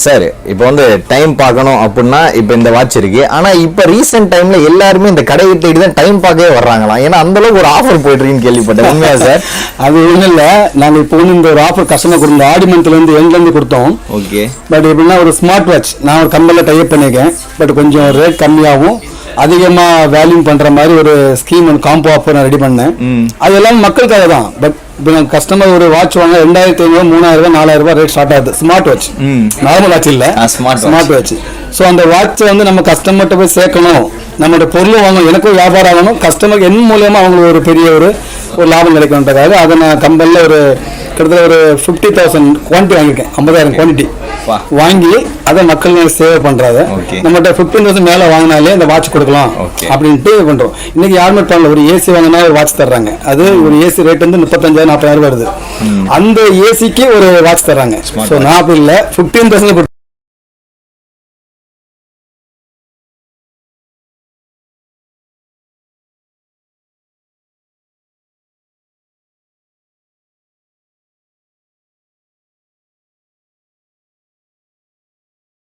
Sir இப்போ வந்து time பார்க்கணும் அப்படின்னா இப்போ இந்த வாட்ச் இருக்கு. ஆனா இப்போ ரீசெண்ட் டைம்ல எல்லாருமே இந்த கடையை தேடி தான் டைம் பார்க்கவே வர்றாங்களாம். ஏன்னா அந்த அளவுக்கு ஒரு ஆஃபர் போயிட்டு இருக்குன்னு கேள்விப்பட்டேன். உண்மையா சார்? அது ஒன்றும் இல்லை, நாங்கள் இப்போ வந்து இந்த ஒரு ஆஃபர் கஸ்டமர் கொடுத்தோம், ஆடி மந்த்லேருந்து எண்ட்லேருந்து கொடுத்தோம். ஓகே. பட் எப்படின்னா ஒரு ஸ்மார்ட் வாட்ச் நான் ஒரு கம்பெனியில் டைப் பண்ணியிருக்கேன். பட் கொஞ்சம் ரேட் கம்மியாகவும் அதிகமாக வேல்யூ பண்ணுற மாதிரி ஒரு ஸ்கீம் ஒன்று காம்போ ஆஃபர் நான் ரெடி பண்ணேன். அது எல்லாம் மக்களுக்காக தான். பட் இப்போ நான் கஸ்டமர் ஒரு வாட்ச் வாங்க 2500, 3000, 4000 ரேட் ஸ்டார்ட் ஆகுது. ஸ்மார்ட் வாட்ச், நார்மல் வாட்ச் இல்லை, ஸ்மார்ட் வாட்ச். ஸோ அந்த வாட்சை வந்து நம்ம கஸ்டமர்கிட்ட போய் சேர்க்கணும், நம்மளோட பொருளும் வாங்கணும், எனக்கும் வியாபாரம் ஆகணும், கஸ்டமருக்கு என் மூலியமாக அவங்களுக்கு ஒரு பெரிய ஒரு லாபம் கிடைக்கணுன்றதுக்காக அதை நான் கம்பெனியில் ஒரு கிட்டத்தட்ட ஒரு 50,000 குவான்டிட்டி வாங்கியிருக்கேன். 50,000 குவான்டிட்டி வாங்கி அதை மக்கள் சேவை பண்றாங்க. நம்மகிட்ட 15,000 மேலே வாங்கினாலே இந்த வாட்ச் கொடுக்கலாம் அப்படின்ட்டு பண்றோம். இன்னைக்கு யாருமே பண்ணல, ஒரு ஏசி வாங்கினா ஒரு வாட்ச் தர்றாங்க. அது ஒரு ஏசி ரேட் வந்து 35,000, 40,000 வருது. அந்த ஏசிக்கு ஒரு வாட்ச் தர்றாங்க. ஸோ நான் அப்படி இல்லை, 15,000